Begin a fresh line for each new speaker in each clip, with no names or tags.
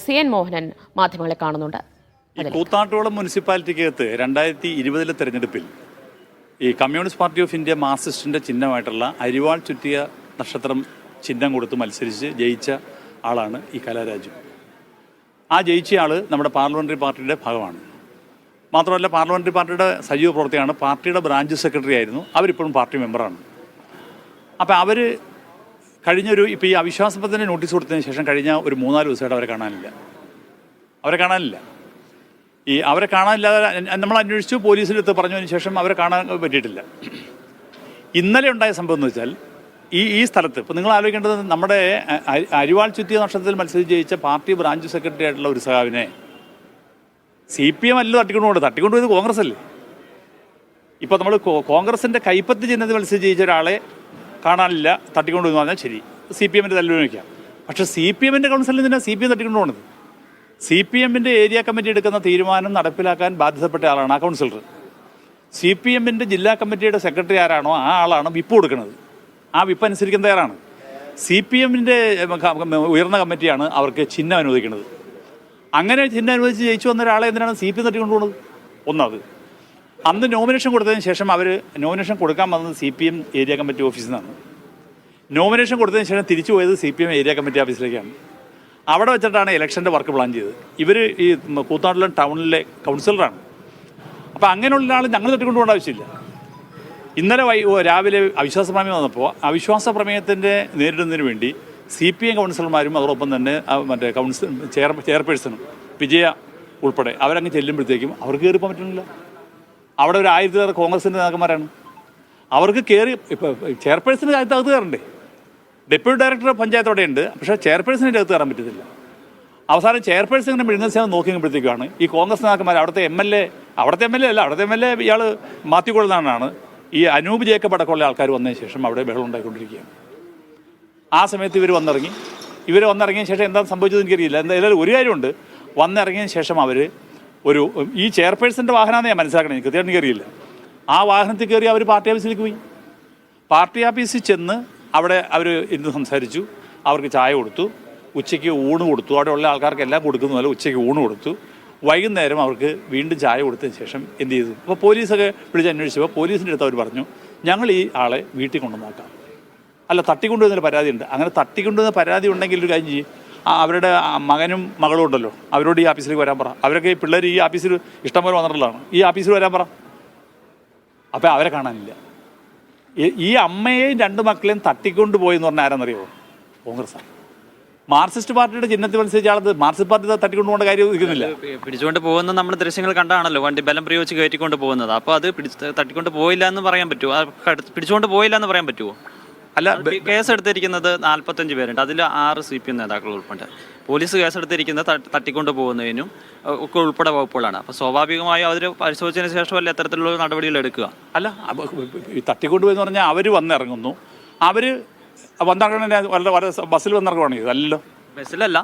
CN Mohanan മാധ്യമങ്ങളെ കാണുന്നുണ്ട്.
കൂത്താട്ടോളം മുനിസിപ്പാലിറ്റിക്കകത്ത് 2020 തെരഞ്ഞെടുപ്പിൽ ഈ കമ്മ്യൂണിസ്റ്റ് പാർട്ടി ഓഫ് ഇന്ത്യ മാർക്സിസ്റ്റിൻ്റെ ചിഹ്നമായിട്ടുള്ള അരിവാൾ ചുറ്റിയ നക്ഷത്രം ചിഹ്നം കൊടുത്ത് മത്സരിച്ച് ജയിച്ച ആളാണ് ഈ കലാരാജു. ആ ജയിച്ച ആൾ നമ്മുടെ പാർലമെൻ്ററി പാർട്ടിയുടെ ഭാഗമാണ്. മാത്രമല്ല പാർലമെൻ്ററി പാർട്ടിയുടെ സജീവ പ്രവർത്തകയാണ്. പാർട്ടിയുടെ ബ്രാഞ്ച് സെക്രട്ടറി ആയിരുന്നു. അവരിപ്പോഴും പാർട്ടി മെമ്പറാണ്. അപ്പോൾ അവർ ഇപ്പോൾ ഈ അവിശ്വാസത്തിന് നോട്ടീസ് കൊടുത്തതിന് ശേഷം കഴിഞ്ഞ ഒരു 3-4 ദിവസമായിട്ട് അവരെ കാണാനില്ല. അവരെ കാണാനില്ലാതെ നമ്മൾ അന്വേഷിച്ചു, പോലീസിലെടുത്ത് പറഞ്ഞതിന് ശേഷം അവരെ കാണാൻ പറ്റിയിട്ടില്ല. ഇന്നലെ ഉണ്ടായ സംഭവം എന്ന് വെച്ചാൽ ഈ സ്ഥലത്ത് ഇപ്പോൾ നിങ്ങൾ ആലോചിക്കേണ്ടത്, നമ്മുടെ അരിവാൾ ചുറ്റിയ നക്ഷത്രത്തിൽ മത്സരിച്ച് ജയിച്ച പാർട്ടി ബ്രാഞ്ച് സെക്രട്ടറി ആയിട്ടുള്ള ഒരു സഖാവിനെ CPM അല്ലല്ലോ തട്ടിക്കൊണ്ടുപോയത് കോൺഗ്രസ് അല്ലേ. ഇപ്പോൾ നമ്മൾ കോൺഗ്രസിൻ്റെ കൈപ്പത്തി ചിഹ്നത്തിൽ മത്സരിച്ച് ജയിച്ച ഒരാളെ കാണാനില്ല, തട്ടിക്കൊണ്ടുപോയെന്ന് പറഞ്ഞാൽ ശരി, CPMൻ്റെ തല്ലുവിന് വയ്ക്കാം. പക്ഷേ CPMൻ്റെ കൗൺസിലിൽ നിന്നാണ് CPM തട്ടിക്കൊണ്ടു പോകുന്നത്. CPMൻ്റെ ഏരിയ കമ്മിറ്റി എടുക്കുന്ന തീരുമാനം നടപ്പിലാക്കാൻ ബാധ്യതപ്പെട്ട ആളാണ് ആ കൗൺസിലർ. CPMൻ്റെ ജില്ലാ കമ്മിറ്റിയുടെ സെക്രട്ടറി ആരാണോ ആ ആളാണ് വിപ്പ് കൊടുക്കുന്നത്. ആ വിപ്പ് അനുസരിക്കുന്ന തയ്യാറാണ്. CPMൻ്റെ ഉയർന്ന കമ്മിറ്റിയാണ് അവർക്ക് ചിഹ്നം അനുവദിക്കുന്നത്. അങ്ങനെ ചിഹ്നം അനുവദിച്ച് ജയിച്ചു വന്ന ഒരാളെ എന്തിനാണ് CPM തട്ടിക്കൊണ്ടുപോകുന്നത്? ഒന്നത്. അന്ന് നോമിനേഷൻ കൊടുത്തതിന് ശേഷം നോമിനേഷൻ കൊടുക്കാൻ വന്നത് CPM ഏരിയ കമ്മിറ്റി ഓഫീസിൽ നിന്നാണ്. നോമിനേഷൻ കൊടുത്തതിന് ശേഷം തിരിച്ചു പോയത് CPM ഏരിയ കമ്മിറ്റി ഓഫീസിലേക്കാണ്. അവിടെ വെച്ചിട്ടാണ് ഇലക്ഷൻ്റെ വർക്ക് പ്ലാൻ ചെയ്തത്. ഇവർ ഈ കൂത്താട്ടോളം ടൗണിലെ കൗൺസിലറാണ്. അപ്പോൾ അങ്ങനെയുള്ള ആൾ ഞങ്ങൾ തട്ടിക്കൊണ്ടുപോകേണ്ട ആവശ്യമില്ല. ഇന്നലെ രാവിലെ അവിശ്വാസ പ്രമേയം വന്നപ്പോൾ അവിശ്വാസ പ്രമേയത്തിൻ്റെ നേരിടുന്നതിന് വേണ്ടി CPM കൗൺസിലർമാരും അതോടൊപ്പം തന്നെ മറ്റേ ചെയർപേഴ്സണും വിജയ ഉൾപ്പെടെ അവരങ്ങ് ചെല്ലുമ്പോഴത്തേക്കും അവർക്ക് കയറി പോകാൻ പറ്റുന്നില്ല. അവിടെ ഒരു 1000 കോൺഗ്രസിൻ്റെ നേതാക്കന്മാരാണ്. അവർക്ക് കയറി ഇപ്പോൾ ചെയർപേഴ്സണിൻ്റെ അകത്ത് കയറണ്ടേ? ഡെപ്യൂട്ടി ഡയറക്ടർ പഞ്ചായത്തോടെ ഉണ്ട്, പക്ഷേ ചെയർപേഴ്സണിൻ്റെ അകത്ത് കയറാൻ പറ്റത്തില്ല. അവസാനം ചെയർപേഴ്സൺ ഇങ്ങനെ മിഴുങ്ങാൻ നോക്കിയപ്പോഴത്തേക്കാണ് ഈ കോൺഗ്രസ് നേതാക്കന്മാർ അവിടുത്തെ എം എൽ എ ഇയാൾ മാറ്റിക്കൊള്ളുന്നതാണ് ഈ അനൂപ് ജേക്കബ് അടക്കമുള്ള ആൾക്കാർ വന്നതിന് ശേഷം അവിടെ ബഹളം ഉണ്ടായിക്കൊണ്ടിരിക്കുകയാണ്. ആ സമയത്ത് ഇവർ വന്നിറങ്ങിയ ശേഷം എന്താ സംഭവിച്ചതെന്ന് എനിക്കറിയില്ല. എന്തായാലും ഒരു കാര്യമുണ്ട്, വന്നിറങ്ങിയതിന് ശേഷം അവർ ഈ ചെയർപേഴ്സൻ്റെ വാഹനമാണെന്ന് ഞാൻ മനസ്സിലാക്കണം, എനിക്ക് കൃത്യമായിട്ട് എനിക്കറിയില്ല. ആ വാഹനത്തിൽ കയറി അവർ പാർട്ടി ഓഫീസിലേക്ക് പോയി. പാർട്ടി ഓഫീസിൽ ചെന്ന് അവിടെ അവർ ഇരുന്ന് സംസാരിച്ചു. അവർക്ക് ചായ കൊടുത്തു, ഉച്ചയ്ക്ക് ഊണ് കൊടുത്തു. അവിടെയുള്ള ആൾക്കാർക്ക് എല്ലാം കൊടുക്കുന്ന പോലെ ഉച്ചയ്ക്ക് ഊണ് കൊടുത്തു. വൈകുന്നേരം അവർക്ക് വീണ്ടും ചായ കൊടുത്തതിന് ശേഷം എന്ത് ചെയ്തു? അപ്പോൾ പോലീസൊക്കെ വിളിച്ച് അന്വേഷിച്ചപ്പോൾ പോലീസിൻ്റെ അടുത്ത് അവർ പറഞ്ഞു, ഞങ്ങൾ ഈ ആളെ വീട്ടിൽ കൊണ്ടുവന്നാക്കാം. അല്ല, തട്ടിക്കൊണ്ടുവന്നൊരു പരാതിയുണ്ട്. അങ്ങനെ തട്ടിക്കൊണ്ടുവന്ന പരാതി ഉണ്ടെങ്കിൽ ഒരു കാര്യം ചെയ്യും, അവരുടെ മകനും മകളും ഉണ്ടല്ലോ, അവരോട് ഈ ഓഫീസിലേക്ക് വരാൻ പറ. അവരൊക്കെ ഈ പിള്ളേർ ഈ ഓഫീസിൽ ഇഷ്ടംപോലെ വന്നിട്ടുള്ളതാണ്, ഈ ഓഫീസിൽ വരാൻ പറ. അപ്പോൾ അവരെ കാണാനില്ല. ഈ അമ്മയെയും 2 മക്കളെയും തട്ടിക്കൊണ്ടുപോയെന്ന് പറഞ്ഞാൽ ആരാന്നറിയോ? കോൺഗ്രസ്സാണ്. മാർക്സിസ്റ്റ് പാർട്ടിയുടെ ചിഹ്നത്തിൽ മത്സരിച്ച ആളത് മാർക്സിസ്റ്റ് പാർട്ടി തട്ടിക്കൊണ്ടുപോകേണ്ട കാര്യം ഇരിക്കുന്നില്ല.
പിടിച്ചുകൊണ്ട് പോകുന്ന നമ്മൾ ദൃശ്യങ്ങൾ കണ്ടാണല്ലോ, വണ്ടി ബലം പ്രയോഗിച്ച് കയറ്റിക്കൊണ്ട് പോകുന്നത്. അപ്പോൾ അത് തട്ടിക്കൊണ്ട് പോയില്ല എന്ന് പറയാൻ പറ്റുമോ? പിടിച്ചുകൊണ്ട് പോയില്ല എന്ന് പറയാൻ പറ്റുമോ? അല്ല, കേസെടുത്തിരിക്കുന്നത് 45 പേരുണ്ട്. അതിൽ 6 CPM നേതാക്കൾ ഉൾപ്പെടെ. പോലീസ് കേസെടുത്തിരിക്കുന്നത് തട്ടിക്കൊണ്ട് പോകുന്നതിനും ഒക്കെ ഉൾപ്പെടെ വകുപ്പുകളാണ്. അപ്പോൾ സ്വാഭാവികമായും അവർ പരിശോധിച്ചതിന് ശേഷമല്ല എത്തരത്തിലുള്ള നടപടികൾ എടുക്കുക.
അല്ല, ഈ തട്ടിക്കൊണ്ടുപോയെന്ന് പറഞ്ഞാൽ അവർ വന്നിറങ്ങുന്നു, അവർ ബസ്സിൽ വന്നിറങ്ങുവാണെങ്കിൽ അല്ലല്ലോ,
ബസ്സിലല്ല,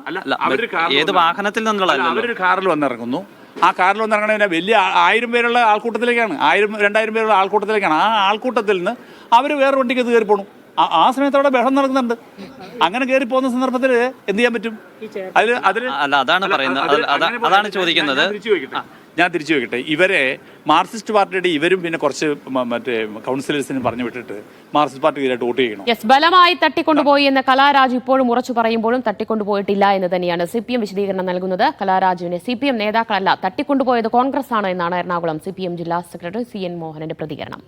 ഏത് വാഹനത്തിൽ നിന്നുള്ള
അവരൊരു കാറിൽ വന്നിറങ്ങുന്നു. ആ കാറിൽ വന്നിറങ്ങണ വലിയ 1000 പേരുള്ള ആൾക്കൂട്ടത്തിലേക്കാണ്, 1000-2000 പേരുള്ള ആൾക്കൂട്ടത്തിലേക്കാണ്. ആ ആൾക്കൂട്ടത്തിൽ നിന്ന് അവർ വേറെ വണ്ടിക്ക് കയറി പോകണം. ആ സമയത്ത് അവിടെ ബഹളം നടക്കുന്നുണ്ട്. അങ്ങനെ കയറി പോകുന്ന സന്ദർഭത്തിൽ എന്ത് ചെയ്യാൻ പറ്റും?
അതാണ് പറയുന്നത്, അതാണ് ചോദിക്കുന്നത്.
ഞാൻ തിരിച്ചു വെക്കട്ടെ, ഇവരെ മാർക്സിസ്റ്റ് പാർട്ടിയുടെ ഇവരും പിന്നെ കുറച്ച് മറ്റേ കൗൺസിലേഴ്സിന് പറഞ്ഞു വിട്ടിട്ട് മാർക്സിസ്റ്റ് പാർട്ടിക്കെതിരായിട്ട് വോട്ട് ചെയ്യണം.
ബലമായി തട്ടിക്കൊണ്ടുപോയി എന്ന് കലാരാജ് ഇപ്പോഴും ഉറച്ചു പറയുമ്പോഴും തട്ടിക്കൊണ്ടുപോയിട്ടില്ല എന്ന് തന്നെയാണ് CPM വിശദീകരണം നൽകുന്നത്. കലാരാജുവിനെ CPM നേതാക്കളല്ല തട്ടിക്കൊണ്ടുപോയത് കോൺഗ്രസ് ആണ് എന്നാണ് എറണാകുളം CPM ജില്ലാ സെക്രട്ടറി CN മോഹനന്റെ പ്രതികരണം.